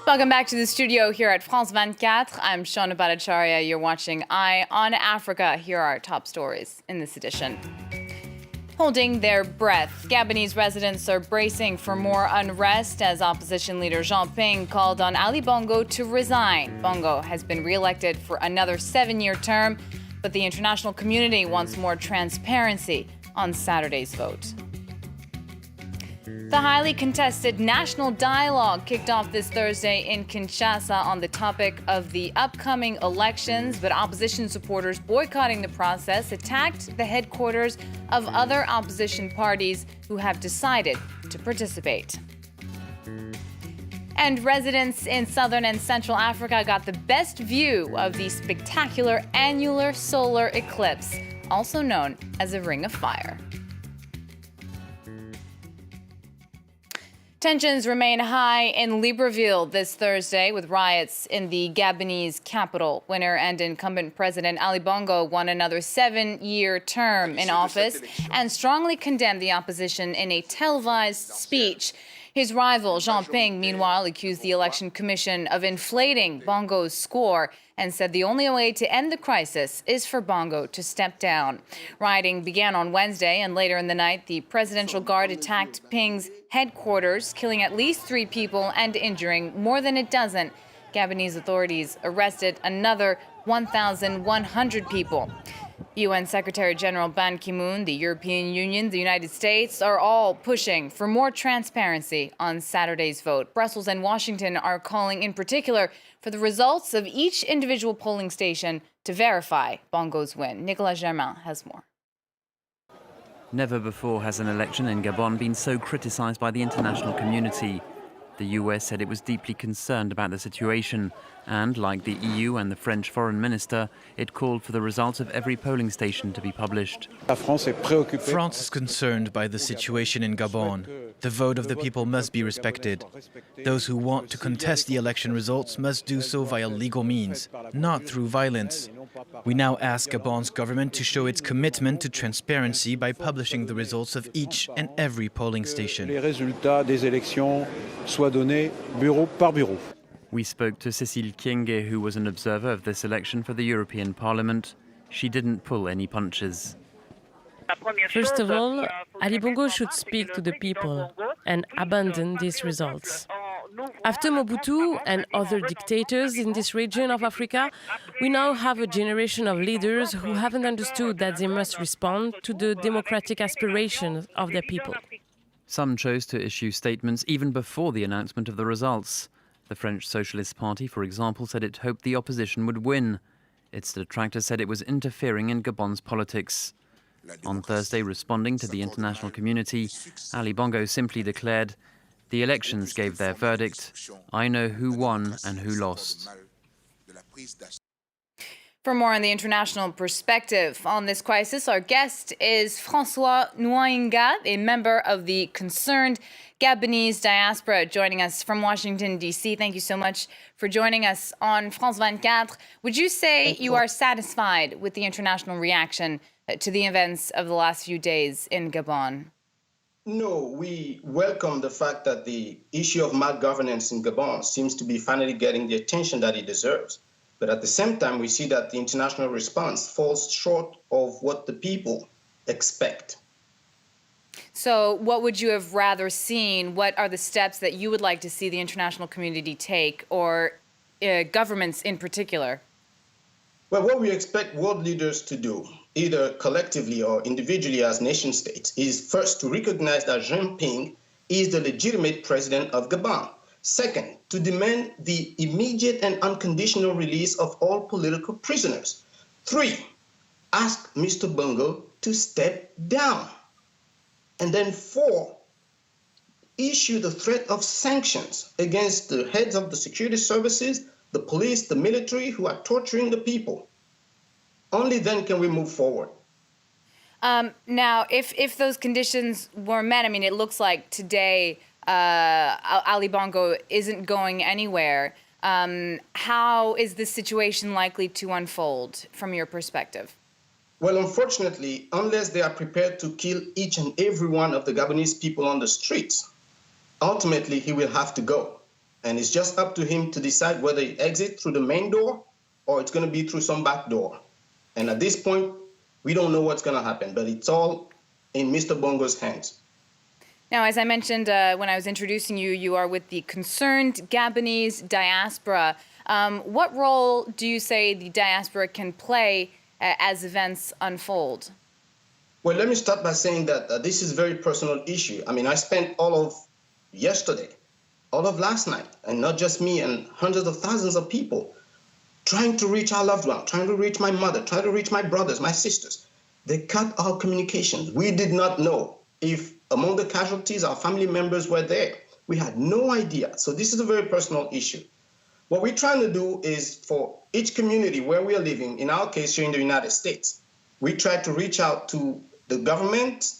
Welcome back to the studio here at France 24. I'm Shona Bhattacharya. You're watching Eye on Africa. Here are our top stories in this edition. Holding their breath, Gabonese residents are bracing for more unrest as opposition leader Jean Ping called on Ali Bongo to resign. Bongo has been re-elected for another 7-year term, but the international community wants more transparency on Saturday's vote. The highly contested national dialogue kicked off this Thursday in Kinshasa on the topic of the upcoming elections, but opposition supporters boycotting the process attacked the headquarters of other opposition parties who have decided to participate. And residents in southern and central Africa got the best view of the spectacular annular solar eclipse, also known as a ring of fire. Tensions remain high in Libreville this Thursday with riots in the Gabonese capital. Winner and incumbent President Ali Bongo won another 7-year term in office and strongly condemned the opposition in a televised speech. His rival, Jean Ping, meanwhile, accused the Election Commission of inflating Bongo's score and said the only way to end the crisis is for Bongo to step down. Rioting began on Wednesday, and later in the night, the Presidential Guard attacked Ping's headquarters, killing at least 3 people and injuring more than a dozen. Gabonese authorities arrested another 1,100 people. UN Secretary General Ban Ki-moon, the European Union, the United States are all pushing for more transparency on Saturday's vote. Brussels and Washington are calling in particular for the results of each individual polling station to verify Bongo's win. Nicolas Germain has more. Never before has an election in Gabon been so criticized by the international community. The US said it was deeply concerned about the situation and, like the EU and the French foreign minister, it called for the results of every polling station to be published. France is concerned by the situation in Gabon. The vote of the people must be respected. Those who want to contest the election results must do so via legal means, not through violence. We now ask Gabon's government to show its commitment to transparency by publishing the results of each and every polling station. We spoke to Cécile Kienge, who was an observer of this election for the European Parliament. She didn't pull any punches. First of all, Ali Bongo should speak to the people and abandon these results. After Mobutu and other dictators in this region of Africa, we now have a generation of leaders who haven't understood that they must respond to the democratic aspirations of their people. Some chose to issue statements even before the announcement of the results. The French Socialist Party, for example, said it hoped the opposition would win. Its detractors said it was interfering in Gabon's politics. On Thursday, responding to the international community, Ali Bongo simply declared, "The elections gave their verdict. I know who won and who lost." For more on the international perspective on this crisis, our guest is François Nwinga, a member of the concerned Gabonese diaspora, joining us from Washington, D.C. Thank you so much for joining us on France 24. Would you say you are satisfied with the international reaction to the events of the last few days in Gabon? No, we welcome the fact that the issue of malgovernance in Gabon seems to be finally getting the attention that it deserves. But at the same time, we see that the international response falls short of what the people expect. So what would you have rather seen? What are the steps that you would like to see the international community take, or governments in particular? Well, what we expect world leaders to do, either collectively or individually as nation states, is first to recognize that Jean Ping is the legitimate president of Gabon. Second, to demand the immediate and unconditional release of all political prisoners. 3, ask Mr. Bongo to step down. And then 4, issue the threat of sanctions against the heads of the security services, the police, the military, who are torturing the people. Only then can we move forward. Now, if those conditions were met, I mean, it looks like today Ali Bongo isn't going anywhere. How is this situation likely to unfold from your perspective? Well, unfortunately, unless they are prepared to kill each and every one of the Gabonese people on the streets, ultimately he will have to go. And it's just up to him to decide whether he exits through the main door or it's going to be through some back door. And at this point, we don't know what's going to happen, but it's all in Mr. Bongo's hands. Now, as I mentioned when I was introducing you, you are with the Concerned Gabonese Diaspora. What role do you say the diaspora can play as events unfold? Well, let me start by saying that this is a very personal issue. I mean, I spent all of yesterday, all of last night, and not just me, and hundreds of thousands of people trying to reach our loved one, trying to reach my mother, trying to reach my brothers, my sisters. They cut our communications. We did not know if among the casualties our family members were there. We had no idea. So this is a very personal issue. What we're trying to do is for each community where we are living, in our case here in the United States, we try to reach out to the government,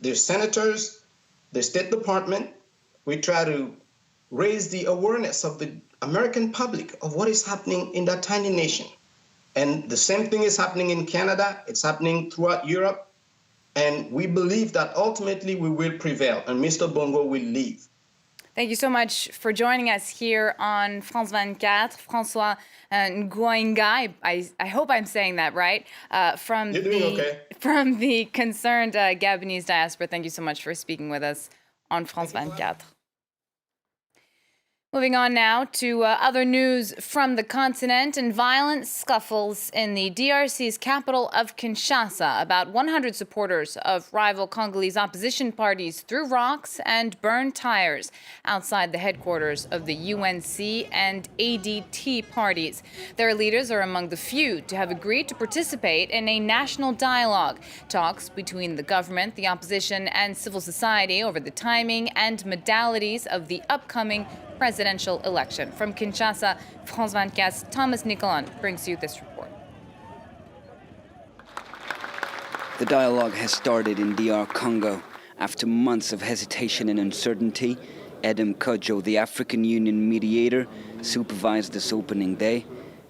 their senators, the State Department. We try to raise the awareness of the American public of what is happening in that tiny nation. And the same thing is happening in Canada. It's happening throughout Europe. And we believe that ultimately we will prevail and Mr. Bongo will leave. Thank you so much for joining us here on France 24. François Ngoinga, I hope I'm saying that right, from the Concerned Gabonese Diaspora. Thank you so much for speaking with us on France 24. Moving on now to other news from the continent, and violent scuffles in the DRC's capital of Kinshasa. About 100 supporters of rival Congolese opposition parties threw rocks and burned tires outside the headquarters of the UNC and ADT parties. Their leaders are among the few to have agreed to participate in a national dialogue. Talks between the government, the opposition, and civil society over the timing and modalities of the upcoming presidential election. From Kinshasa, France 24's Thomas Nicolon brings you this report. The dialogue has started in DR Congo. After months of hesitation and uncertainty, Edem Kodjo, the African Union mediator, supervised this opening day.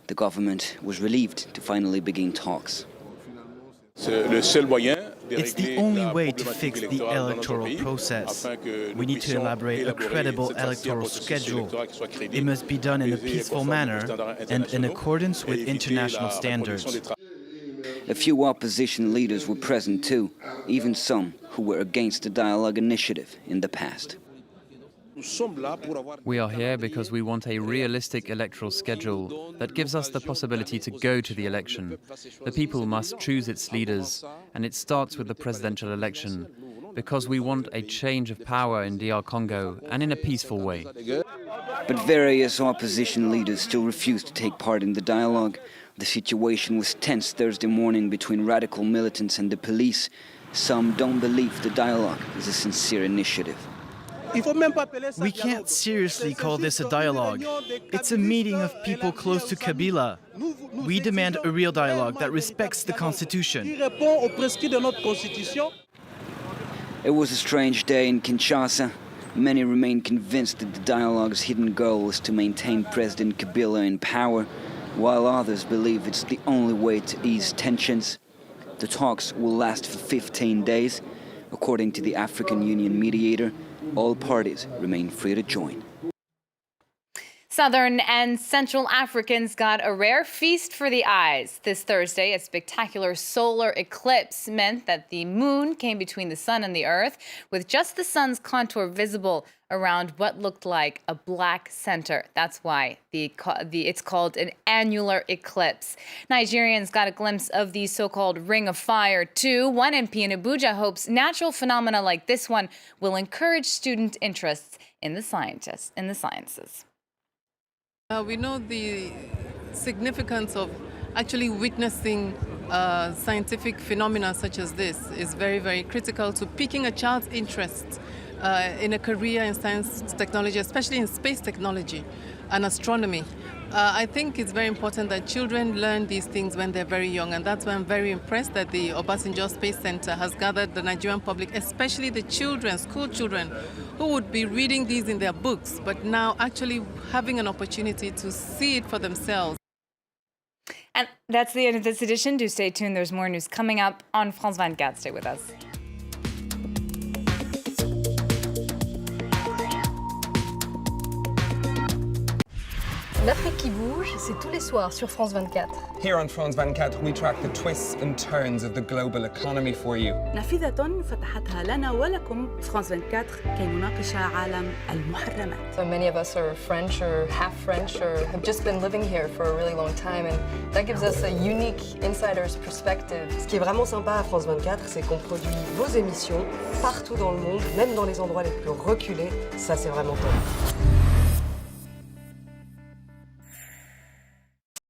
The government was relieved to finally begin talks. It's the only way to fix the electoral process. We need to elaborate a credible electoral schedule. It must be done in a peaceful manner and in accordance with international standards. A few opposition leaders were present too, even some who were against the dialogue initiative in the past. We are here because we want a realistic electoral schedule that gives us the possibility to go to the election. The people must choose its leaders, and it starts with the presidential election, because we want a change of power in DR Congo, and in a peaceful way. But various opposition leaders still refuse to take part in the dialogue. The situation was tense Thursday morning between radical militants and the police. Some don't believe the dialogue is a sincere initiative. We can't seriously call this a dialogue. It's a meeting of people close to Kabila. We demand a real dialogue that respects the Constitution. It was a strange day in Kinshasa. Many remain convinced that the dialogue's hidden goal is to maintain President Kabila in power, while others believe it's the only way to ease tensions. The talks will last for 15 days. According to the African Union mediator, all parties remain free to join. Southern and Central Africans got a rare feast for the eyes. This Thursday, a spectacular solar eclipse meant that the moon came between the sun and the earth, with just the sun's contour visible around what looked like a black center. That's why it's called an annular eclipse. Nigerians got a glimpse of the so-called Ring of Fire, too. One MP in Abuja hopes natural phenomena like this one will encourage student interests in the sciences. We know the significance of actually witnessing scientific phenomena such as this is very, very critical to piquing a child's interest in a career in science technology, especially in space technology and astronomy. I think it's very important that children learn these things when they're very young, and that's why I'm very impressed that the Obasanjo Space Center has gathered the Nigerian public, especially the children, school children, who would be reading these in their books, but now actually having an opportunity to see it for themselves. And that's the end of this edition. Do stay tuned. There's more news coming up on France 24. Stay with us. L'Afrique qui bouge, c'est tous les soirs sur France 24. Here on France 24, we track the twists and turns of the global economy for you. نافذة فتحتها لنا ولكم فرانس 24 كي نناقش عالم المحرمات. So many of us are French or half French or have just been living here for a really long time, and that gives us a unique insider's perspective. Ce qui est vraiment sympa à France 24, c'est qu'on produit vos émissions partout dans le monde, même dans les endroits les plus reculés. Ça, c'est vraiment top.